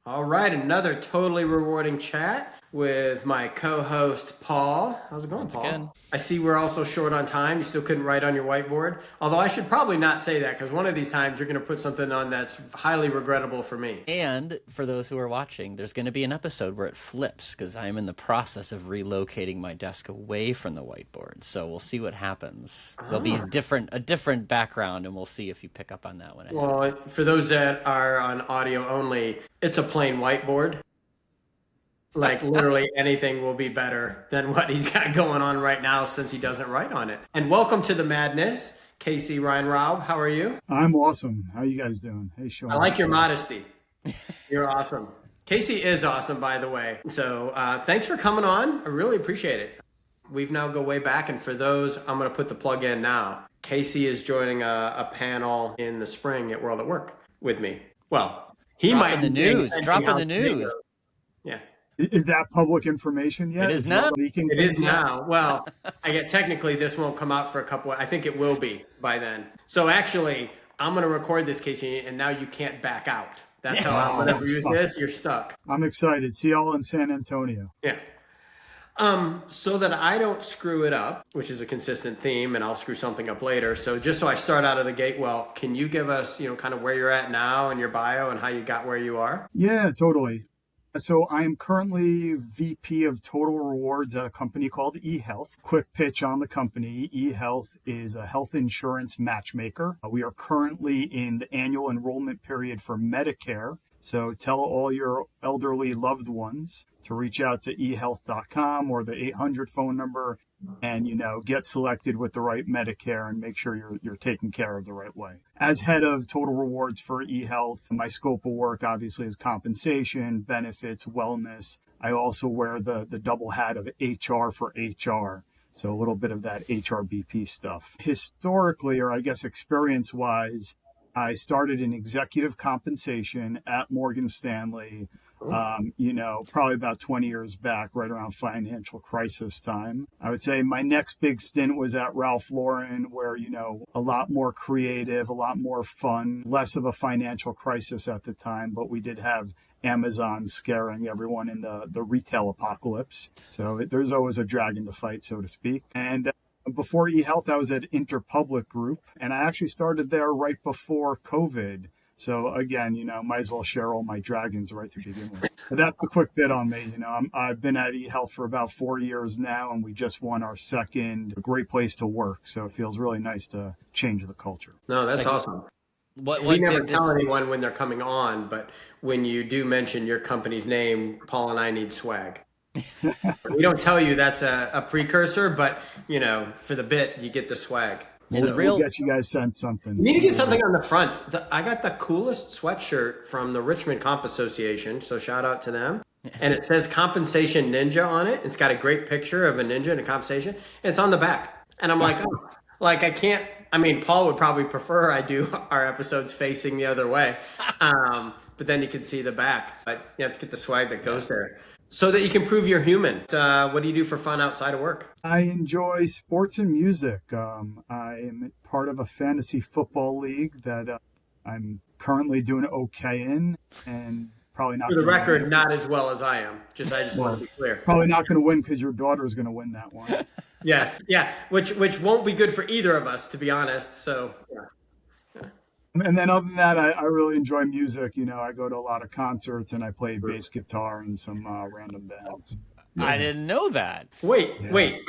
All right, another totally rewarding chat with my co-host Paul. How's it going, Once Paul? again. I see we're also short on time. You still couldn't write on your whiteboard. Although I should probably not say that because one of these times you're going to put something on that's highly regrettable for me. And for those who are watching, there's going to be an episode where it flips because I'm in the process of relocating my desk away from the whiteboard. So we'll see what happens. There'll be a different background, and we'll see if you pick up on that one. Well, for those that are on audio only, it's a plain whiteboard. Like literally anything will be better than what he's got going on right now since he doesn't write on it. And welcome to the madness, Casey Weinraub. How are you? I'm awesome. How you guys doing? Hey, Sean. I like your modesty. You're awesome. Casey is awesome, by the way. So thanks for coming on. I really appreciate it. We've now go way back. And for those, I'm going to put the plug in now. Casey is joining a panel in the spring at World at Work with me. Well, he might be dropping the news. Yeah. Is that public information yet? It is now. It is now. Well, I get technically this won't come out for a couple. I think it will be by then. So actually, I'm going to record this, Casey, and now you can't back out. That's how whenever you use this, you're stuck. I'm excited. See y'all in San Antonio. Yeah. So that I don't screw it up, which is a consistent theme, and I'll screw something up later. So just so I start out of the gate well, can you give us, kind of where you're at now and your bio and how you got where you are? Yeah, totally. So I am currently VP of Total Rewards at a company called eHealth. Quick pitch on the company. eHealth is a health insurance matchmaker. We are currently in the annual enrollment period for Medicare. So tell all your elderly loved ones to reach out to ehealth.com or the 800 phone number and, get selected with the right Medicare and make sure you're taken care of the right way. As head of Total Rewards for eHealth, my scope of work obviously is compensation, benefits, wellness. I also wear the double hat of HR for HR. So a little bit of that HRBP stuff. Historically, or I guess experience-wise, I started in executive compensation at Morgan Stanley, probably about 20 years back, right around financial crisis time. I would say my next big stint was at Ralph Lauren, where, a lot more creative, a lot more fun, less of a financial crisis at the time, but we did have Amazon scaring everyone in the retail apocalypse. So there's always a dragon to fight, so to speak. And before eHealth, I was at Interpublic Group, and I actually started there right before COVID. So again, might as well share all my dragons right to begin with. But that's the quick bit on me. I've been at eHealth for about 4 years now, and we just won our second Great Place to Work. So it feels really nice to change the culture. No, that's awesome. We never tell anyone when they're coming on, but when you do mention your company's name, Paul and I need swag. We don't tell you that's a precursor, but for the bit, you get the swag. We'll get you guys sent something. You need to get something on the front. I got the coolest sweatshirt from the Richmond Comp Association, so shout out to them. And it says Compensation Ninja on it. It's got a great picture of a ninja in a compensation. And it's on the back. And I'm like, I can't. I mean, Paul would probably prefer I do our episodes facing the other way. But then you can see the back. But you have to get the swag that goes there. So that you can prove you're human. What do you do for fun outside of work? I enjoy sports and music. I am part of a fantasy football league that I'm currently doing okay in, and probably not. For the record, not as well as I am. I just want to be clear. Probably not going to win because your daughter is going to win that one. Yes, yeah, which won't be good for either of us, to be honest. So, yeah. And then other than that, I really enjoy music. I go to a lot of concerts and I play bass guitar in some random bands. Yeah. I didn't know that. Wait,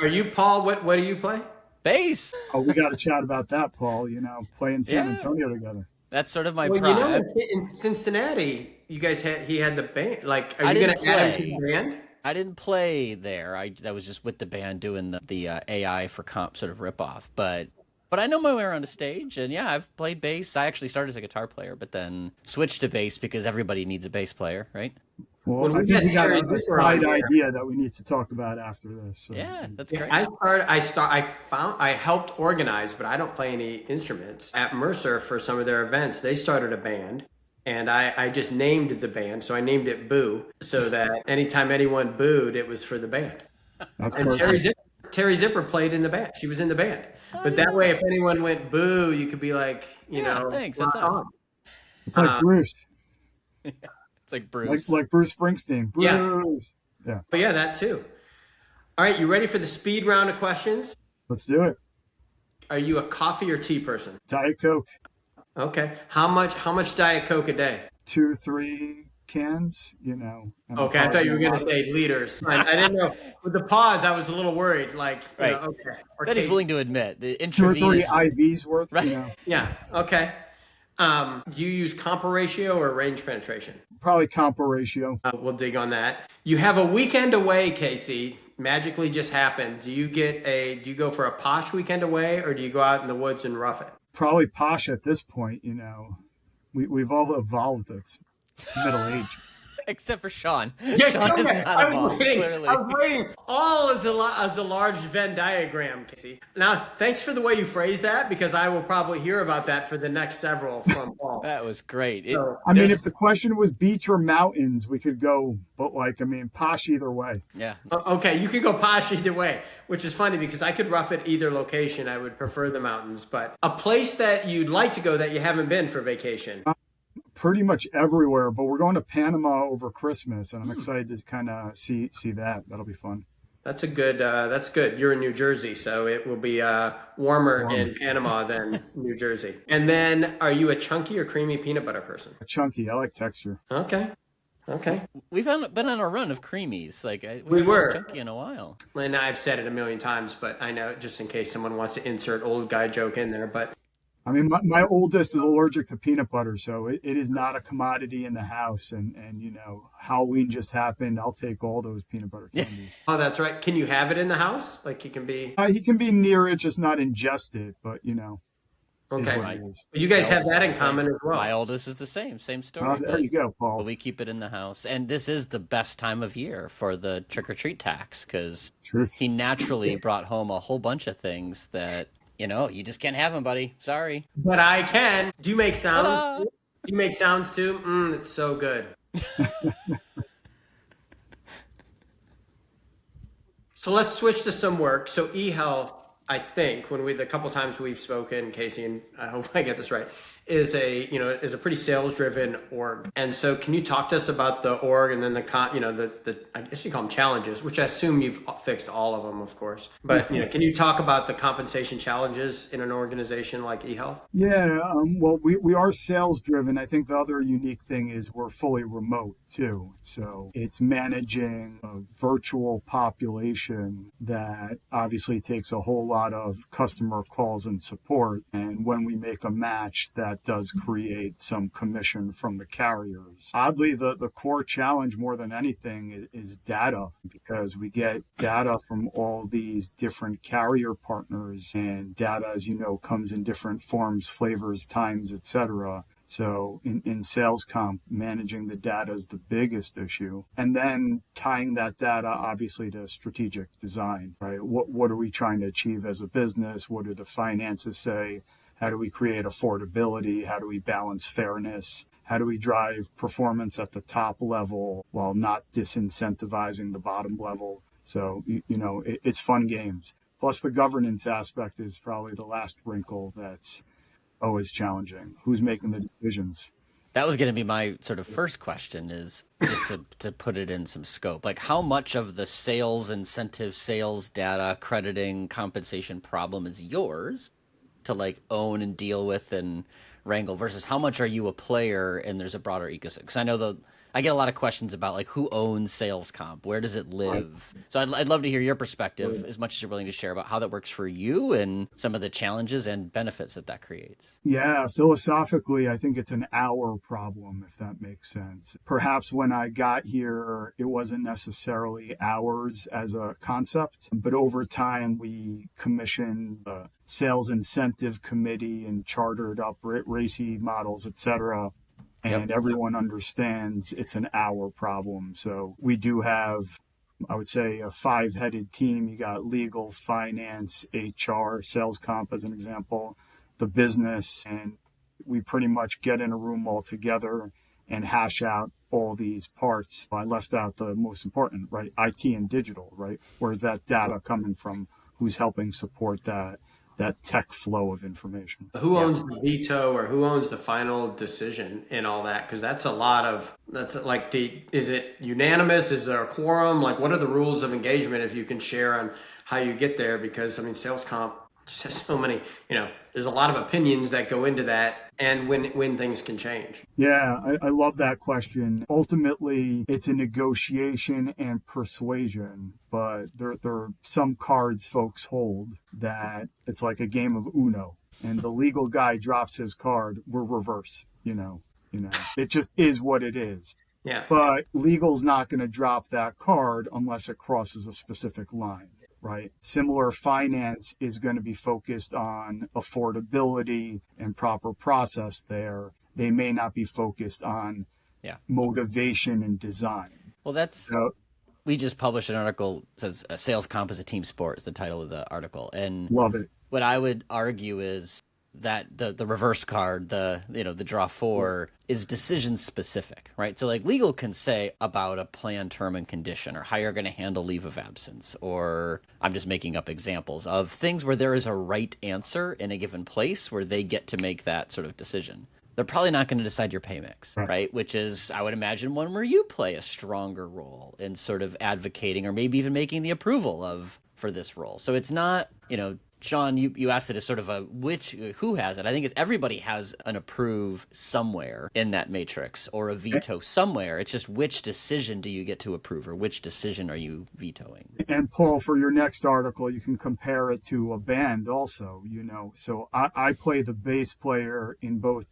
are you Paul? What do you play? Bass. Oh, we got to chat about that, Paul. Play in San Antonio together. That's sort of my pride. In Cincinnati, you guys he had the band. Like, are you going to add him to the band? I didn't play there. That was just with the band doing the AI for comp sort of ripoff, but I know my way around a stage, and yeah, I've played bass. I actually started as a guitar player, but then switched to bass because everybody needs a bass player, right? Well, I think we got a side idea that we need to talk about after this. So. Yeah, that's great. I helped organize, but I don't play any instruments. At Mercer for some of their events, they started a band, and I just named the band. So I named it Boo, so that anytime anyone booed, it was for the band. That's and Terry Zipper played in the band. She was in the band. But that way, if anyone went boo, you could be like, thanks. That's awesome. It's like Bruce. like Bruce. Like Bruce Springsteen. Bruce. Yeah. But yeah, that too. All right, you ready for the speed round of questions? Let's do it. Are you a coffee or tea person? Diet Coke. Okay. How much Diet Coke a day? 2-3 cans, Okay, I thought you were going to say liters. I didn't know. With the pause, I was a little worried. Like, Right. Okay. Or That he's willing to admit. The 2 or 3 intravenous. IVs worth, Right. Yeah. Okay. Do you use compa ratio or range penetration? Probably compa ratio. We'll dig on that. You have a weekend away, Casey. Magically just happened. Do you go for a posh weekend away, or do you go out in the woods and rough it? Probably posh at this point, We've all evolved. It's middle age. Except for Sean. Yeah, Sean is not I was evolved, waiting. clearly. I was waiting. All as a large Venn diagram, Casey. Now, thanks for the way you phrased that, because I will probably hear about that for the next several from Paul. That was great. If the question was beach or mountains, we could go, but posh either way. Yeah. Okay, you could go posh either way, which is funny because I could rough it either location. I would prefer the mountains, but a place that you'd like to go that you haven't been for vacation. Pretty much everywhere, but we're going to Panama over Christmas, and I'm excited to kind of see that. That'll be fun. That's good. You're in New Jersey, so it will be warmer in Panama than New Jersey. And then, are you a chunky or creamy peanut butter person? Chunky. I like texture. Okay. We've been on a run of creamies. We were chunky in a while. And I've said it a million times, but I know just in case someone wants to insert old guy joke in there, but my oldest is allergic to peanut butter, so it is not a commodity in the house. And Halloween just happened. I'll take all those peanut butter candies. Oh, that's right. Can you have it in the house? Like, he can be... He can be near it, just not ingest it, but Okay. You guys have that in common as well. My oldest is the same story. There you go, Paul. But we keep it in the house. And this is the best time of year for the trick-or-treat tax, because he naturally brought home a whole bunch of things that... you just can't have them, buddy. Sorry. But I can. Do you make sounds? Ta-da! Do you make sounds too? It's so good. So let's switch to some work. So eHealth, I think, the couple times we've spoken, Casey, and I hope I get this right, is a pretty sales driven org. And so can you talk to us about the org and then the I guess you call them challenges, which I assume you've fixed all of them, of course. But can you talk about the compensation challenges in an organization like eHealth? Yeah, well, we are sales driven. I think the other unique thing is we're fully remote too. So it's managing a virtual population that obviously takes a whole lot of customer calls and support. And when we make a match, that does create some commission from the carriers. Oddly, the core challenge more than anything is data, because we get data from all these different carrier partners, and data, as you know, comes in different forms, flavors, times, etc. So in sales comp, managing the data is the biggest issue. And then tying that data, obviously, to strategic design, right? What are we trying to achieve as a business? What do the finances say? How do we create affordability? How do we balance fairness? How do we drive performance at the top level while not disincentivizing the bottom level? So, it's fun games. Plus, the governance aspect is probably the last wrinkle that's always challenging. Who's making the decisions? That was going to be my sort of first question, is just to put it in some scope. Like, how much of the sales incentive, sales data, crediting, compensation problem is yours to own and deal with and wrangle, versus how much are you a player and there's a broader ecosystem? Because I know I get a lot of questions about who owns sales comp, where does it live? So I'd love to hear your perspective, as much as you're willing to share, about how that works for you and some of the challenges and benefits that creates. Yeah, philosophically, I think it's an hour problem, if that makes sense. Perhaps when I got here, it wasn't necessarily hours as a concept, but over time we commissioned a sales incentive committee and chartered up RACI models, etc. And everyone understands it's an hour problem. So we do have, I would say, a 5-headed team. You got legal, finance, HR, sales comp as an example, the business, and we pretty much get in a room all together and hash out all these parts. I left out the most important, right? IT and digital, right? Where's that data coming from? Who's helping support that tech flow of information? Who owns the veto, or who owns the final decision in all that? Because that's a lot of That's like is it unanimous? Is there a quorum? Like, what are the rules of engagement if you can share on how you get there? Because I mean, sales comp just has so many, there's a lot of opinions that go into that and when things can change. Yeah, I love that question. Ultimately, it's a negotiation and persuasion, but there are some cards folks hold that it's like a game of Uno, and the legal guy drops his card, we're reverse, it just is what it is. Yeah. But legal's not going to drop that card unless it crosses a specific line, right? Similar, finance is going to be focused on affordability and proper process there. They may not be focused on motivation and design. Well, we just published an article that says sales comp is a team sport is the title of the article. And love it. What I would argue is that the reverse card, the draw four, is decision specific, right? So like legal can say about a plan, term, and condition, or how you're going to handle leave of absence, or I'm just making up examples of things where there is a right answer in a given place where they get to make that sort of decision. They're probably not going to decide your pay mix, right? Which is, I would imagine, one where you play a stronger role in sort of advocating or maybe even making the approval for this role. So it's not, Sean, you asked it as sort of who has it? I think it's everybody has an approve somewhere in that matrix or a veto somewhere. It's just which decision do you get to approve or which decision are you vetoing? And Paul, for your next article, you can compare it to a band also, So I play the bass player in both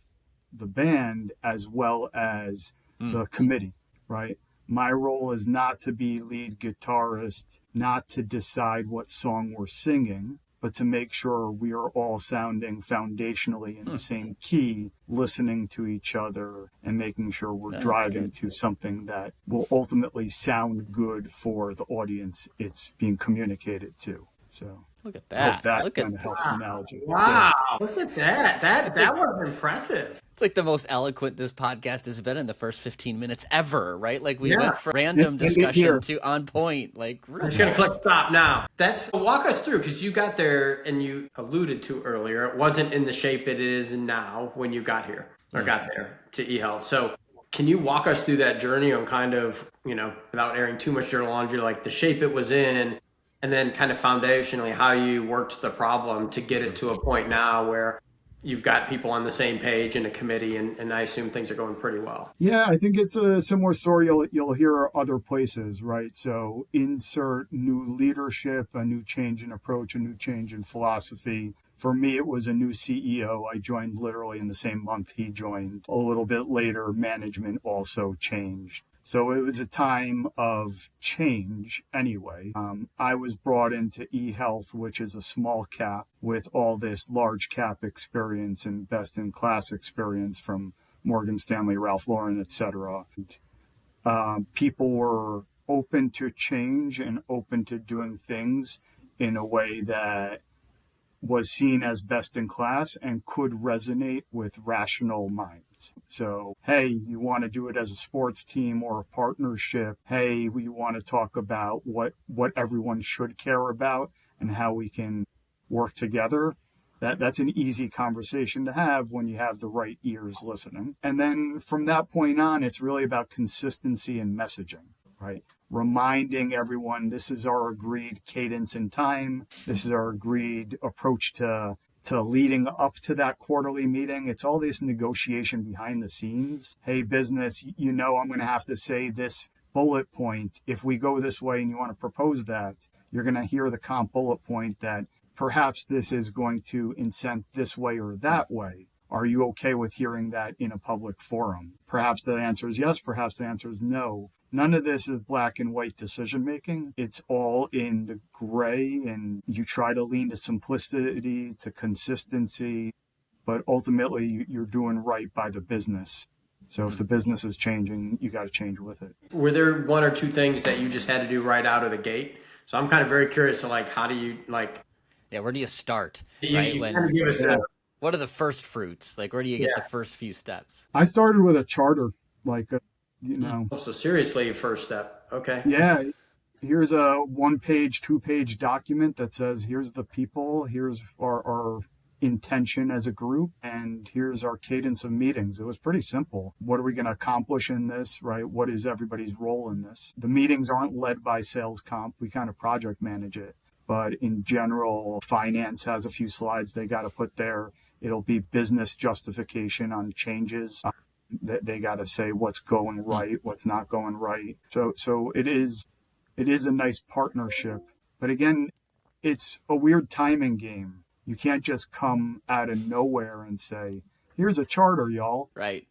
the band as well as the committee, right? My role is not to be lead guitarist, not to decide what song we're singing, but to make sure we are all sounding foundationally in the same key, listening to each other and making sure we're driving to something that will ultimately sound good for the audience it's being communicated to. So look at that. That kind of helps analogy. Wow. Yeah. Look at that. That was impressive. It's like the most eloquent this podcast has been in the first 15 minutes ever, right? Like we went from random discussion to on point. Like I'm just going to click stop now. Walk us through, because you got there and you alluded to earlier, it wasn't in the shape it is now when you got here or got there to eHealth. So can you walk us through that journey on kind of, without airing too much dirty laundry, like the shape it was in, and then kind of foundationally how you worked the problem to get it to a point now where you've got people on the same page in a committee, and I assume things are going pretty well. Yeah, I think it's a similar story you'll hear other places, right? So insert new leadership, a new change in approach, a new change in philosophy. For me, it was a new CEO. I joined literally in the same month he joined. A little bit later, management also changed. So it was a time of change anyway. I was brought into eHealth, which is a small cap with all this large cap experience and best in class experience from Morgan Stanley, Ralph Lauren, etc. People were open to change and open to doing things in a way that was seen as best in class and could resonate with rational minds. So, hey, you want to do it as a sports team or a partnership. Hey, we want to talk about what everyone should care about and how we can work together. That's an easy conversation to have when you have the right ears listening. And then from that point on, it's really about consistency and messaging, right? Reminding everyone this is our agreed cadence and time. This is our agreed approach to leading up to that quarterly meeting. It's all this negotiation behind the scenes. Hey, business, I'm going to have to say this bullet point. If we go this way and you want to propose that, you're going to hear the comp bullet point that perhaps this is going to incent this way or that way. Are you okay with hearing that in a public forum? Perhaps the answer is yes, perhaps the answer is no. None of this is black and white decision making. It's all in the gray, and you try to lean to simplicity, to consistency, but ultimately you're doing right by the business. So if the business is changing, you got to change with it. Were there one or two things that you just had to do right out of the gate? So I'm kind of very curious to how do you where do you start? Right? You kind of give us what are the first fruits? Where do you get the first few steps? I started with a charter, So seriously, first step. Okay. Yeah. Here's a 1-page, 2-page document that says, here's the people, here's our intention as a group, and here's our cadence of meetings. It was pretty simple. What are we going to accomplish in this, right? What is everybody's role in this? The meetings aren't led by sales comp. We kind of project manage it. But in general, finance has a few slides they got to put there. It'll be business justification on changes. They got to say what's going right, what's not going right. So it is a nice partnership. But again, it's a weird timing game. You can't just come out of nowhere and say, here's a charter, y'all. Right.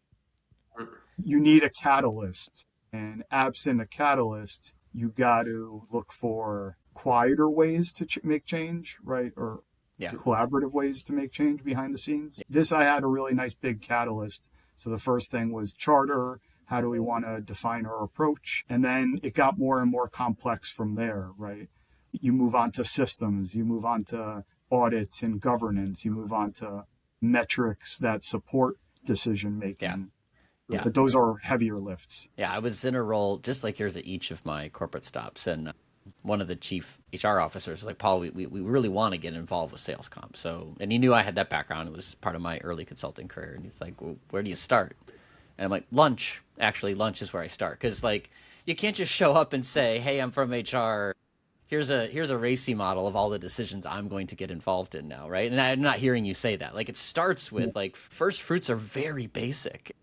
You need a catalyst. And absent a catalyst, you got to look for quieter ways to make change, right? Or collaborative ways to make change behind the scenes. This, I had a really nice big catalyst. So the first thing was charter. How do we want to define our approach? And then it got more and more complex from there, right? You move on to systems, you move on to audits and governance, you move on to metrics that support decision making. Yeah. But those are heavier lifts. Yeah, I was in a role just like yours at each of my corporate stops, and one of the chief HR officers was like, Paul, we really want to get involved with sales comp. So, and he knew I had that background. It was part of my early consulting career. And he's like, well, where do you start? And I'm like, lunch. Actually, lunch is where I start. Because like, you can't just show up and say, hey, I'm from HR. Here's a racy model of all the decisions I'm going to get involved in now, right? And I'm not hearing you say that. Like, it starts with like, first fruits are very basic.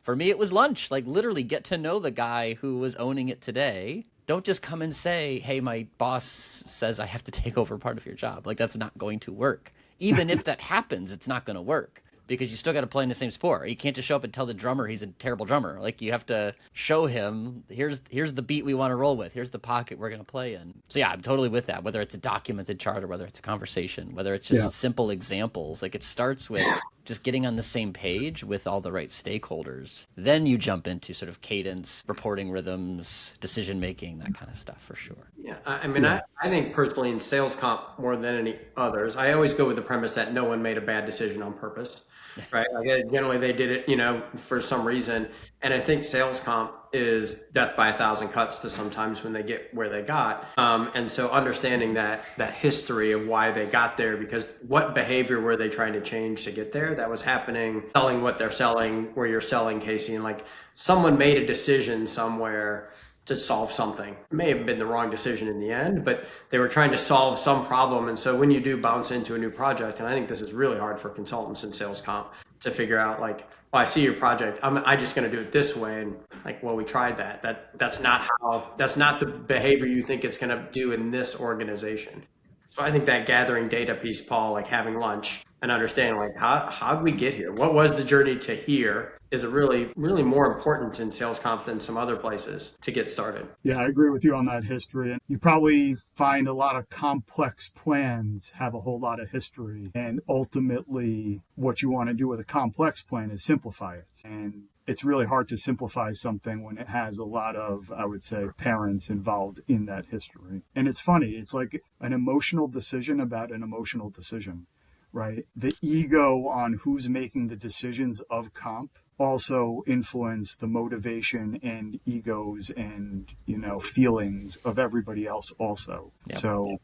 For me, it was lunch. Like, literally get to know the guy who was owning it today. Don't just come and say, hey, my boss says I have to take over part of your job. Like, that's not going to work. Even if that happens, it's not going to work because you still got to play in the same sport. You can't just show up and tell the drummer he's a terrible drummer. Like, you have to show him, here's the beat we want to roll with. Here's the pocket we're going to play in. So yeah, I'm totally with that. Whether it's a documented chart or whether it's a conversation, whether it's just simple examples, like it starts with just getting on the same page with all the right stakeholders. Then you jump into sort of cadence, reporting rhythms, decision making, that kind of stuff for sure. Yeah, I mean, I think personally in sales comp more than any others, I always go with the premise that no one made a bad decision on purpose, right? Like generally they did it, for some reason. And I think sales comp is death by a thousand cuts to sometimes when they get where they got. And so understanding that history of why they got there, because what behavior were they trying to change to get there that was happening, selling what they're selling, where you're selling, Casey, and like someone made a decision somewhere to solve something. It may have been the wrong decision in the end, but they were trying to solve some problem. And so when you do bounce into a new project, and I think this is really hard for consultants in sales comp to figure out like, well, I see your project, I just going to do it this way. And like, well, we tried that. That's not the behavior you think it's going to do in this organization. So I think that gathering data piece, Paul, like having lunch and understanding like how did we get here? What was the journey to here is a really, really more important in sales comp than some other places to get started. Yeah, I agree with you on that history. And you probably find a lot of complex plans have a whole lot of history. And ultimately, what you want to do with a complex plan is simplify it. And it's really hard to simplify something when it has a lot of, I would say, parents involved in that history. And it's funny. It's like an emotional decision about an emotional decision, right? The ego on who's making the decisions of comp also influence the motivation and egos and, feelings of everybody else also. Yep. So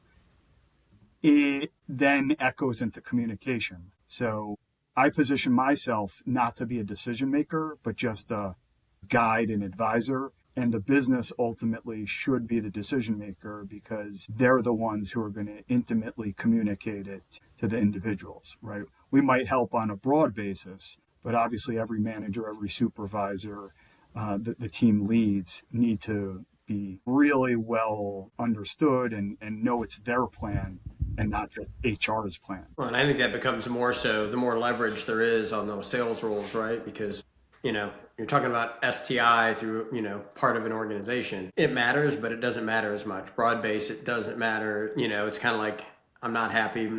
it then echoes into communication. So I position myself not to be a decision maker, but just a guide and advisor. And the business ultimately should be the decision maker because they're the ones who are going to intimately communicate it to the individuals, right? We might help on a broad basis, but obviously every manager, every supervisor, the team leads need to be really well understood and know it's their plan and not just HR's plan. Well, and I think that becomes more so the more leverage there is on those sales roles, right? Because, you're talking about STI through, part of an organization. It matters, but it doesn't matter as much. Broad base, it doesn't matter. It's kind of like, I'm not happy.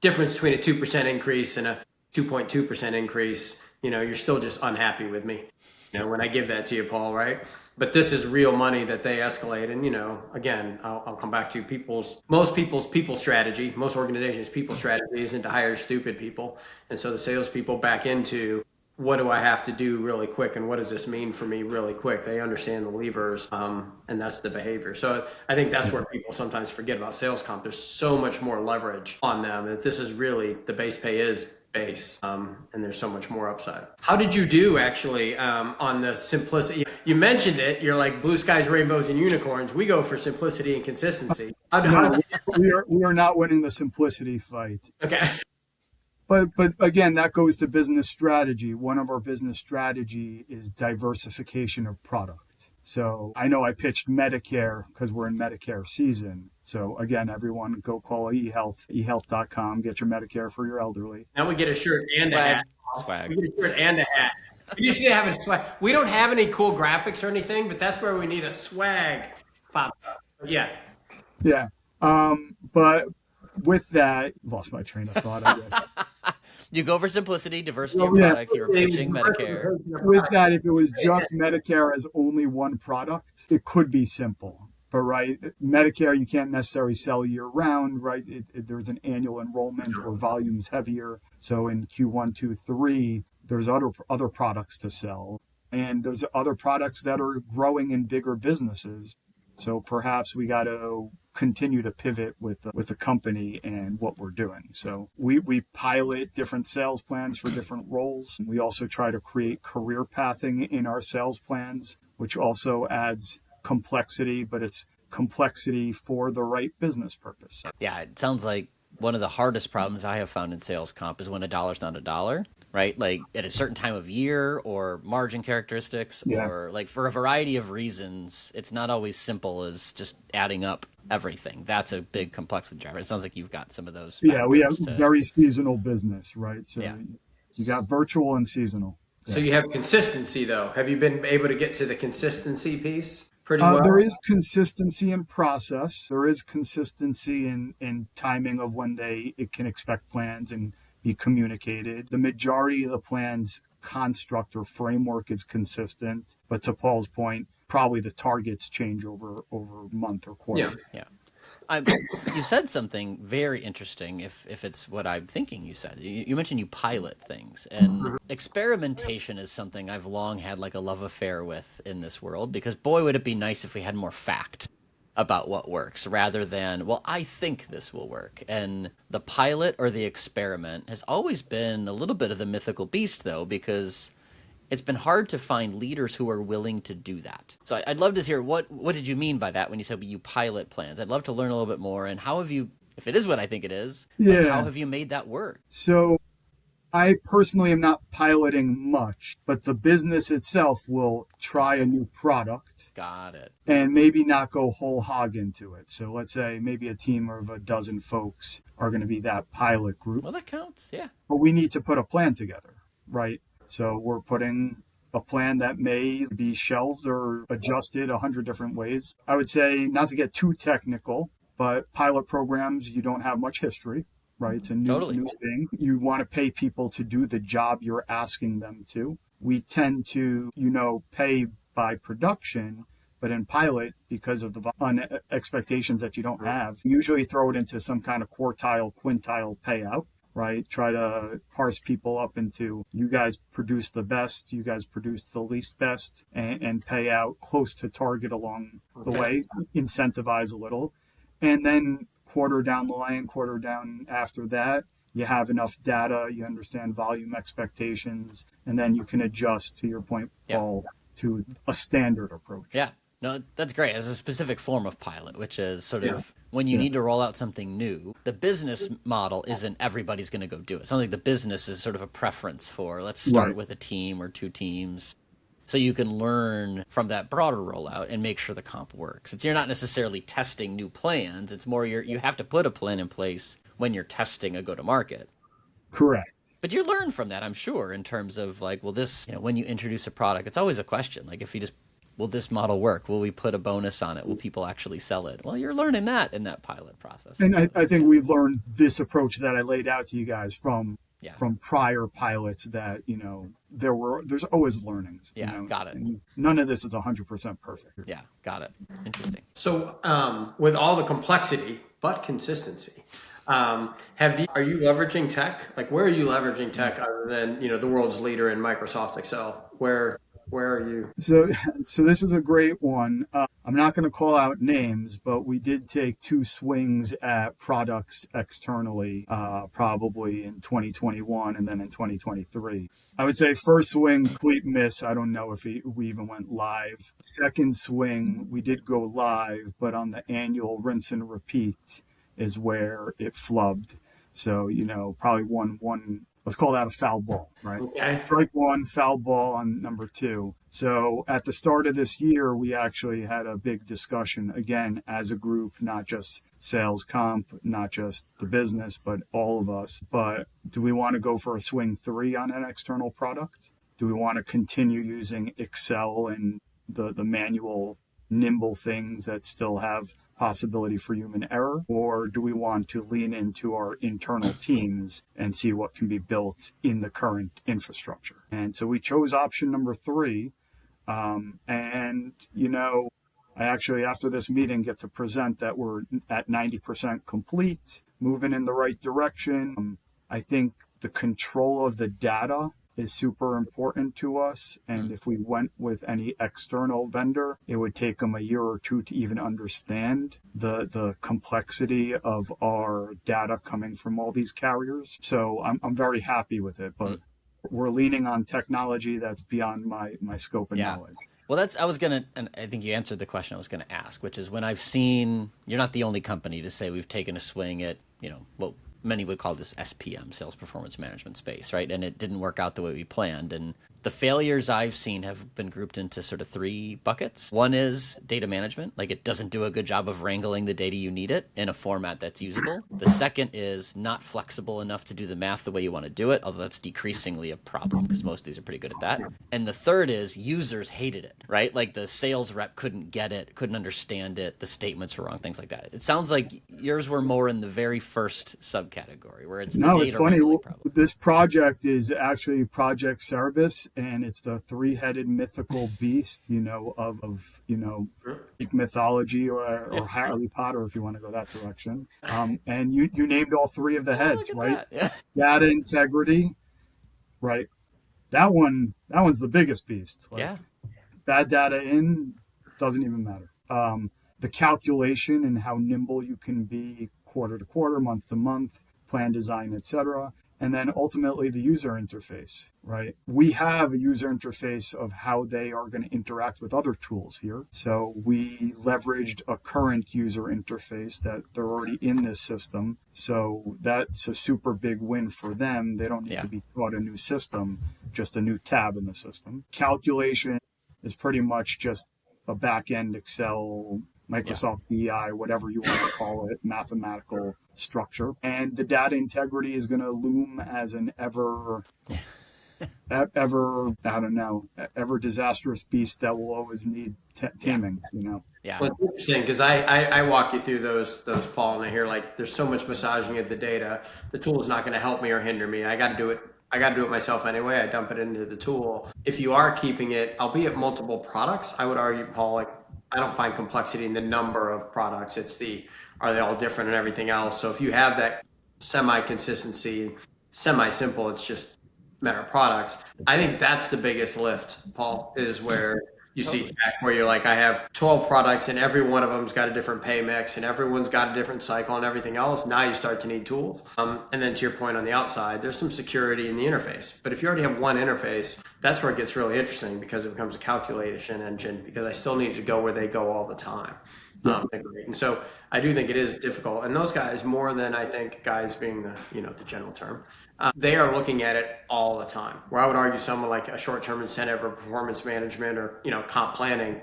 Difference between a 2% increase and a 2.2% increase, you're still just unhappy with me, when I give that to you, Paul, right? But this is real money that they escalate. And, again, I'll come back to most people's people strategy, most organizations' people strategy isn't to hire stupid people. And so the salespeople back into what do I have to do really quick, and what does this mean for me really quick? They understand the levers, and that's the behavior. So I think that's where people sometimes forget about sales comp. There's so much more leverage on them. That this is really, the base pay is base, and there's so much more upside. How did you do actually on the simplicity? You mentioned it. You're like blue skies, rainbows, and unicorns. We go for simplicity and consistency. No, we are not winning the simplicity fight. Okay. But again, that goes to business strategy. One of our business strategy is diversification of product. So I know I pitched Medicare because we're in Medicare season. So again, everyone go call eHealth, eHealth.com, get your Medicare for your elderly. Now we get a shirt and a hat. Swag. We get a shirt and a hat. We just need to have a swag. We don't have any cool graphics or anything, but that's where we need a swag pop up. Yeah. Yeah. But with that, lost my train of thought, I guess. You go for simplicity, diversity of product. You were pitching Medicare. With that, if it was just Medicare as only one product, it could be simple. But right, Medicare, you can't necessarily sell year round, right? There's an annual enrollment or volume's heavier. So in Q1, 2, 3, there's other products to sell. And there's other products that are growing in bigger businesses. So perhaps we got to continue to pivot with the company and what we're doing. So we pilot different sales plans for different roles. We also try to create career pathing in our sales plans, which also adds complexity, but it's complexity for the right business purpose. Yeah, it sounds like one of the hardest problems I have found in sales comp is when a dollar's not a dollar, right? Like at a certain time of year or margin characteristics, or like for a variety of reasons, it's not always simple as just adding up everything. That's a big complexity driver. It sounds like you've got some of those. Yeah, we have very seasonal business, right? So you got virtual and seasonal. So you have consistency though. Have you been able to get to the consistency piece pretty well? There is consistency in process. There is consistency in timing of when it can expect plans and be communicated. The majority of the plan's construct or framework is consistent, but to Paul's point, probably the targets change over month or quarter. Yeah. You said something very interesting, if it's what I'm thinking you said. You mentioned you pilot things, and experimentation is something I've long had like a love affair with in this world, because boy, would it be nice if we had more fact about what works rather than, well, I think this will work. And the pilot or the experiment has always been a little bit of the mythical beast, though, because it's been hard to find leaders who are willing to do that. So I'd love to hear what did you mean by that when you said you pilot plans? I'd love to learn a little bit more. And how have you, if it is what I think it is, how have you made that work? So I personally am not piloting much, but the business itself will try a new product. Got it. And maybe not go whole hog into it. So let's say maybe a team of a dozen folks are going to be that pilot group. Well, that counts, yeah. But we need to put a plan together, right? So we're putting a plan that may be shelved or adjusted 100 different ways. I would say, not to get too technical, but pilot programs, you don't have much history, right? It's a new thing. You want to pay people to do the job you're asking them to. We tend to, pay by production, but in pilot, because of the expectations that you don't have, usually throw it into some kind of quartile, quintile payout. Right? Try to parse people up into, you guys produce the best, you guys produce the least best, and pay out close to target along the way, incentivize a little. And then quarter down the line, quarter down after that, you have enough data, you understand volume expectations, and then you can adjust, to your point, Paul, to a standard approach. Yeah. No, that's great. As a specific form of pilot, which is sort of when you need to roll out something new, the business model isn't everybody's going to go do it. It's not like the business is sort of a preference for, let's start with a team or two teams. So you can learn from that broader rollout and make sure the comp works. You're not necessarily testing new plans. It's more you have to put a plan in place when you're testing a go-to-market. Correct. But you learn from that, I'm sure, in terms of like, well, this, when you introduce a product, it's always a question. Like if you just, will this model work? Will we put a bonus on it? Will people actually sell it? Well, you're learning that in that pilot process. And I think we've learned this approach that I laid out to you guys from prior pilots that, there's always learnings. Yeah, got it. And none of this is 100% perfect. Yeah, got it. Interesting. So with all the complexity, but consistency, Are you leveraging tech? Like, where are you leveraging tech other than, the world's leader in Microsoft Excel? Where are you? So, so this is a great one. I'm not going to call out names, but we did take two swings at products externally, probably in 2021 and then in 2023. I would say first swing, complete miss. I don't know if we even went live. Second swing, we did go live, but on the annual rinse and repeat is where it flubbed. So, probably one, let's call that a foul ball, right? Okay. Strike one, foul ball on number two. So at the start of this year, we actually had a big discussion again as a group, not just sales comp, not just the business, but all of us. But do we want to go for a swing three on an external product? Do we want to continue using Excel and the manual, nimble things that still have possibility for human error? Or do we want to lean into our internal teams and see what can be built in the current infrastructure? And so we chose option number three. I actually, after this meeting, get to present that we're at 90% complete, moving in the right direction. I think the control of the data is super important to us. And if we went with any external vendor, it would take them a year or two to even understand the complexity of our data coming from all these carriers. So I'm very happy with it, but we're leaning on technology that's beyond my scope of knowledge. Well, and I think you answered the question I was going to ask, which is when I've seen, you're not the only company to say we've taken a swing at, what many would call this SPM, sales performance management space, right? And it didn't work out the way we planned. And the failures I've seen have been grouped into sort of three buckets. One is data management, like it doesn't do a good job of wrangling the data you need it in a format that's usable. The second is not flexible enough to do the math the way you want to do it, although that's decreasingly a problem because most of these are pretty good at that. And the third is users hated it, right? Like the sales rep couldn't get it, couldn't understand it, the statements were wrong, things like that. It sounds like yours were more in the very first subcategory where it's the data it's funny. wrangling problem. This project is actually Project Cerberus, and it's the three-headed mythical beast, of Greek mythology or Harry Potter, if you want to go that direction. And you named all three of the heads, right? Yeah. Data integrity, right? That one's the biggest beast. Bad data in doesn't even matter. The calculation and how nimble you can be quarter to quarter, month to month, plan design, etc. And then ultimately the user interface, right? We have a user interface of how they are going to interact with other tools here. So we leveraged a current user interface that they're already in this system. So that's a super big win for them. They don't need to be taught a new system, just a new tab in the system. Calculation is pretty much just a back-end Excel, Microsoft BI, whatever you want to call it, mathematical structure. And the data integrity is going to loom as an ever disastrous beast that will always need taming, Yeah. Well, it's interesting because I walk you through those Paul, and I hear like there's so much massaging of the data. The tool is not going to help me or hinder me. I got to do it myself anyway. I dump it into the tool. If you are keeping it, albeit multiple products, I would argue, Paul, like I don't find complexity in the number of products. It's are they all different and everything else. So if you have that semi-consistency, semi-simple, it's just matter of products. I think that's the biggest lift, Paul, is where you see tech, where you're like, I have 12 products and every one of them's got a different pay mix and everyone's got a different cycle and everything else. Now you start to need tools. And then to your point on the outside, there's some security in the interface. But if you already have one interface, that's where it gets really interesting because it becomes a calculation engine because I still need to go where they go all the time. And so I do think it is difficult. And those guys, more than I think guys being the general term, they are looking at it all the time. Where I would argue someone like a short-term incentive or performance management or comp planning,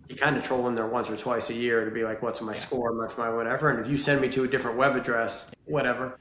you kind of troll in there once or twice a year to be like, what's my score, what's my whatever. And if you send me to a different web address, whatever.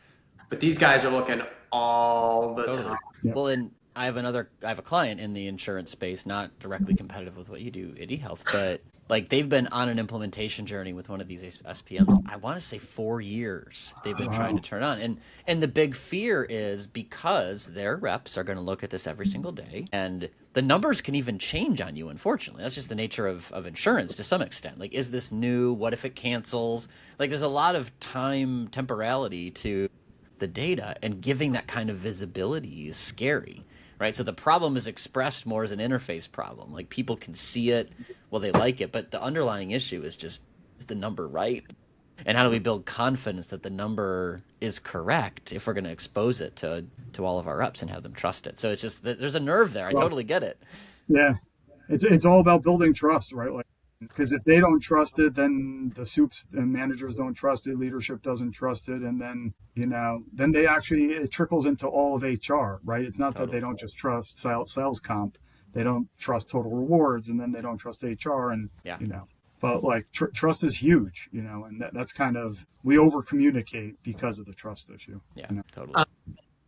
But these guys are looking all the time. Yeah. Well, and I have a client in the insurance space, not directly competitive with what you do at eHealth, but like they've been on an implementation journey with one of these SPMs. I want to say 4 years they've been trying to turn on. And the big fear is because their reps are going to look at this every single day and the numbers can even change on you, unfortunately. That's just the nature of insurance to some extent. Like, is this new? What if it cancels? Like, there's a lot of temporality to the data, and giving that kind of visibility is scary, right? So the problem is expressed more as an interface problem. Like, people can see it, well, they like it, but the underlying issue is just, is the number right? And how do we build confidence that the number is correct if we're going to expose it to all of our reps and have them trust it? So it's just, there's a nerve there. I totally get it. Yeah, it's all about building trust, right? Like, because if they don't trust it, then the soups and managers don't trust it, leadership doesn't trust it, and then then they actually, it trickles into all of HR, right? It's not that they don't just trust sales comp, they don't trust total rewards, and then they don't trust HR, and Yeah. But like trust is huge, and that's kind of, we over communicate because of the trust issue. Yeah, totally.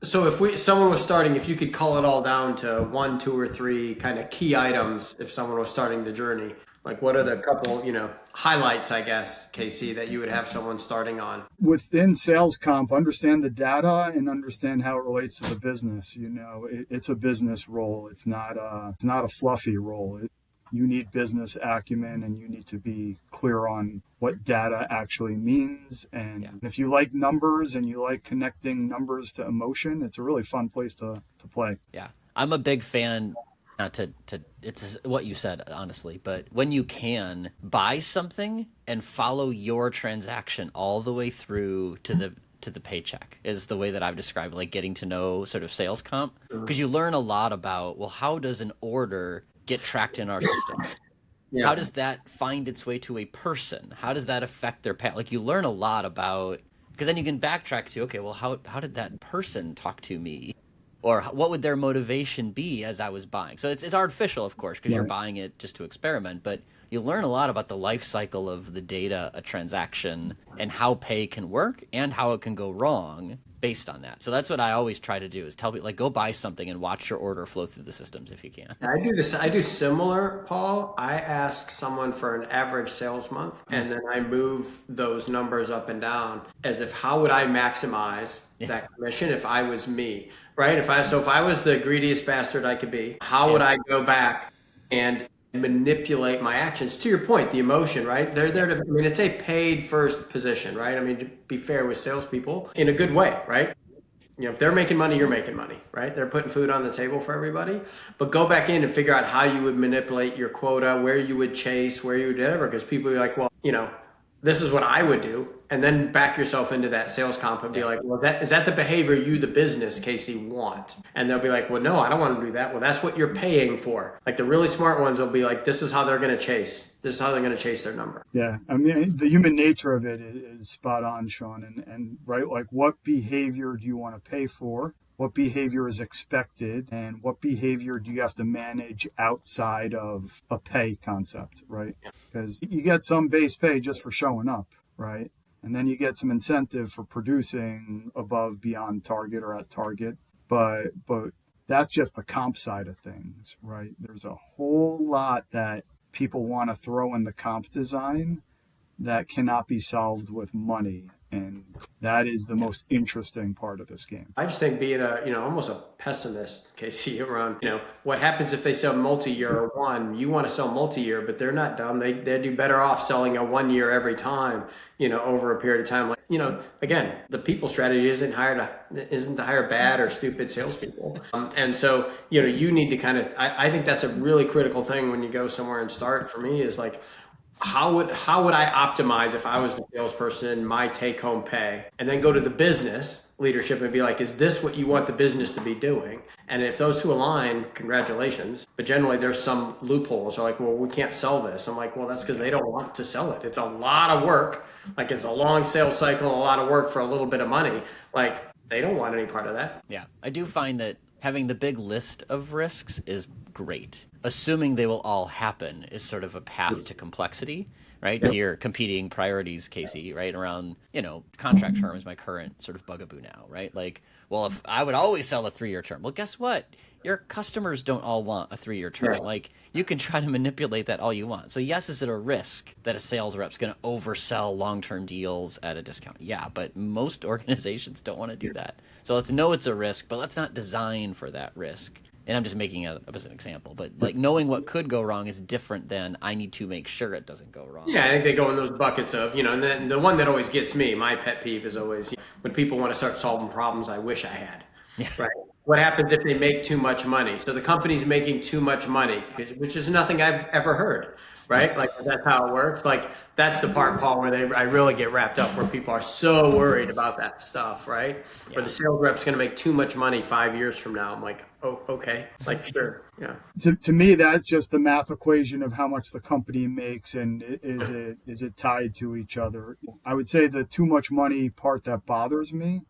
So if someone was starting, if you could call it all down to 1, 2, or 3 kind of key items, if someone was starting the journey, like what are the couple, highlights, I guess, Casey, that you would have someone starting on? Within sales comp, understand the data and understand how it relates to the business. It's a business role. It's not a fluffy role. You need business acumen, and you need to be clear on what data actually means. And if you like numbers and you like connecting numbers to emotion, it's a really fun place to play. Yeah. I'm a big fan, not to it's what you said, honestly, but when you can buy something and follow your transaction all the way through to the paycheck is the way that I've described, like getting to know sort of sales comp, because you learn a lot about, well, how does an order get tracked in our systems? Yeah. How does that find its way to a person? How does that affect their pay? Like, you learn a lot about, because then you can backtrack to, okay, well, how did that person talk to me? Or what would their motivation be as I was buying? So it's artificial, of course, because you're buying it just to experiment, but you learn a lot about the life cycle of the data, a transaction, and how pay can work and how it can go wrong based on that. So that's what I always try to do, is tell people, like, go buy something and watch your order flow through the systems if you can. I do this. I do similar, Paul. I ask someone for an average sales month, and then I move those numbers up and down as if, how would I maximize that commission if I was me, right? If I was the greediest bastard I could be, how would I go back and manipulate my actions? To your point, the emotion, right? They're there to, it's a paid first position, right? To be fair with salespeople in a good way, right? If they're making money, you're making money, right? They're putting food on the table for everybody. But go back in and figure out how you would manipulate your quota, where you would chase, where you would whatever, because people are like, well, this is what I would do. And then back yourself into that sales comp and be like, well, is that the behavior you, the business, Casey, want? And they'll be like, well, no, I don't want to do that. Well, that's what you're paying for. Like, the really smart ones will be like, this is how they're going to chase. This is how they're going to chase their number. Yeah. The human nature of it is spot on, Sean. And right, like, what behavior do you want to pay for? What behavior is expected, and what behavior do you have to manage outside of a pay concept, right? Because you get some base pay just for showing up, right? And then you get some incentive for producing above, beyond target or at target. But that's just the comp side of things, right? There's a whole lot that people want to throw in the comp design that cannot be solved with money. And that is the most interesting part of this game. I just think being almost a pessimist, Casey, around, what happens if they sell multi-year or one? You want to sell multi-year, but they're not dumb. They do better off selling a 1 year every time, over a period of time. Like, again, the people strategy isn't to hire bad or stupid salespeople. And so, you need to kind of, I think that's a really critical thing when you go somewhere and start, for me, is like, how would I optimize if I was the salesperson, my take home pay, and then go to the business leadership and be like, is this what you want the business to be doing? And if those two align, congratulations. But generally there's some loopholes. They're like, well, we can't sell this. I'm like, well, that's because they don't want to sell it. It's a lot of work. Like, it's a long sales cycle, a lot of work for a little bit of money. Like, they don't want any part of that. Yeah. I do find that having the big list of risks is great. Assuming they will all happen is sort of a path to complexity, right? To your competing priorities, Casey, right? Around, contract term is my current sort of bugaboo now, right? Like, well, if I would always sell a 3-year term, well, guess what? Your customers don't all want a 3-year term. Right. Like, you can try to manipulate that all you want. So yes, is it a risk that a sales rep's going to oversell long-term deals at a discount? Yeah, but most organizations don't want to do that. So let's know it's a risk, but let's not design for that risk. and I'm just making it up as an example, but like knowing what could go wrong is different than I need to make sure it doesn't go wrong. Yeah, I think they go in those buckets of, and then the one that always gets me, my pet peeve is always when people want to start solving problems I wish I had. Yeah. Right. What happens if they make too much money? So the company's making too much money, which is nothing I've ever heard. Right? Like that's how it works. Like that's the part, Paul, where I really get wrapped up, where people are so worried about that stuff, right? Yeah. Where the sales rep's going to make too much money 5 years from now. I'm like, oh, okay, like sure, yeah. To me, that's just the math equation of how much the company makes, and is it tied to each other? I would say the too much money part that bothers me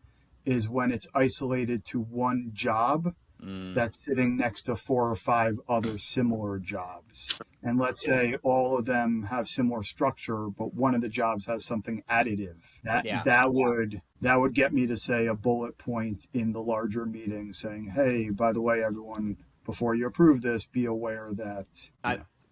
is when it's isolated to one job that's sitting next to 4 or 5 other similar jobs. And let's say all of them have similar structure, but one of the jobs has something additive. That would get me to say a bullet point in the larger meeting saying, hey, by the way, everyone, before you approve this, be aware that.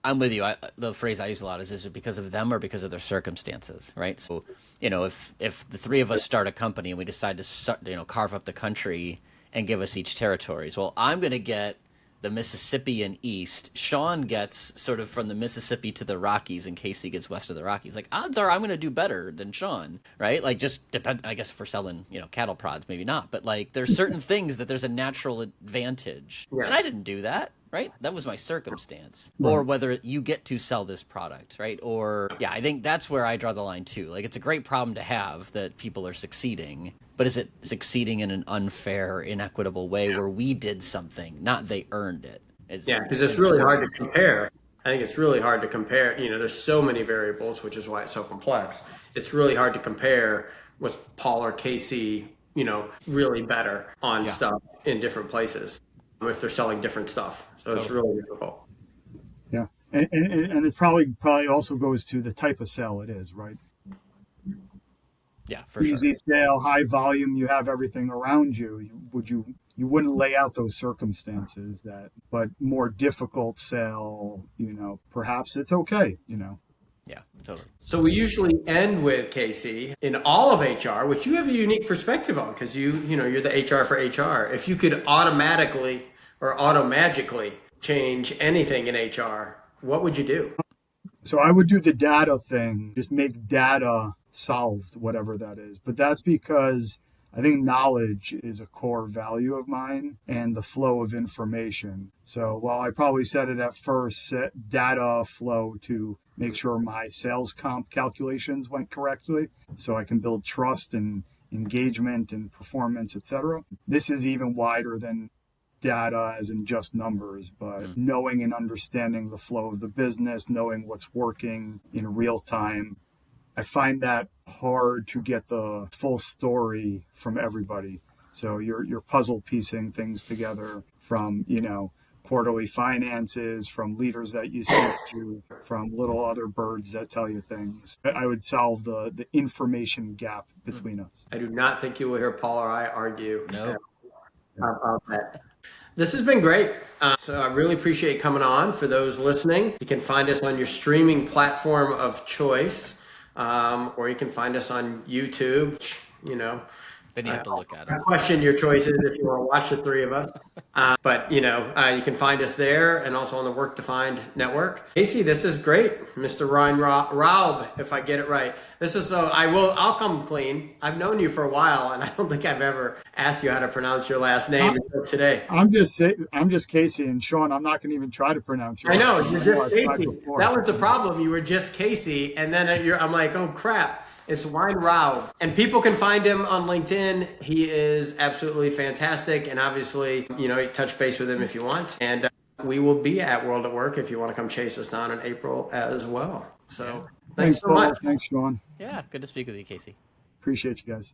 I'm with you. The phrase I use a lot is it because of them or because of their circumstances, right? So, if the 3 of us start a company and we decide to carve up the country and give us each territories, well, I'm going to get the Mississippi and East. Sean gets sort of from the Mississippi to the Rockies, and Casey gets west of the Rockies. Like, odds are I'm going to do better than Sean, right? Like, just depend. I guess if we're selling, cattle prods, maybe not. But like, there's certain things that there's a natural advantage, and I didn't do that. Right? That was my circumstance. Right. Or whether you get to sell this product, right? Or, I think that's where I draw the line too. Like, it's a great problem to have that people are succeeding, but is it succeeding in an unfair, inequitable way where we did something, not they earned it? Because it's really hard to compare. I think it's really hard to compare. There's so many variables, which is why it's so complex. It's really hard to compare was Paul or Casey, really better on stuff in different places if they're selling different stuff. So it's really difficult. Yeah. And it's probably also goes to the type of sale it is, right? Yeah, for Easy sale, high volume, you have everything around you. You wouldn't lay out those circumstances but more difficult sale, perhaps it's okay, Yeah, totally. So we usually end with, Casey, in all of HR, which you have a unique perspective on because you're the HR for HR. If you could automatically or automagically change anything in HR, what would you do? So I would do the data thing, just make data solved, whatever that is. But that's because I think knowledge is a core value of mine and the flow of information. So while I probably said it at first, set data flow to make sure my sales comp calculations went correctly so I can build trust and engagement and performance, etc. This is even wider than data as in just numbers, but knowing and understanding the flow of the business, knowing what's working in real time. I find that hard to get the full story from everybody. So you're puzzle piecing things together from, quarterly finances, from leaders that you speak to, from little other birds that tell you things. I would solve the information gap between us. I do not think you will hear Paul or I argue about that. This has been great. So I really appreciate you coming on. For those listening, you can find us on your streaming platform of choice, or you can find us on YouTube, Then you have to look at it. I question your choices if you want to watch the 3 of us. But you can find us there and also on the Work Defined network. Casey, this is great. Mr. Weinraub, if I get it right. I'll come clean. I've known you for a while and I don't think I've ever asked you how to pronounce your last name until today. I'm just Casey, and Sean, I'm not going to even try to pronounce your I know, last name. you're just Casey. That was the problem. You were just Casey. And then I'm like, oh crap. It's Weinraub. And people can find him on LinkedIn. He is absolutely fantastic. And obviously, touch base with him if you want. And we will be at World at Work if you want to come chase us down in April as well. So thanks so Paul. much. Thanks, Sean. Yeah, good to speak with you, Casey. Appreciate you guys.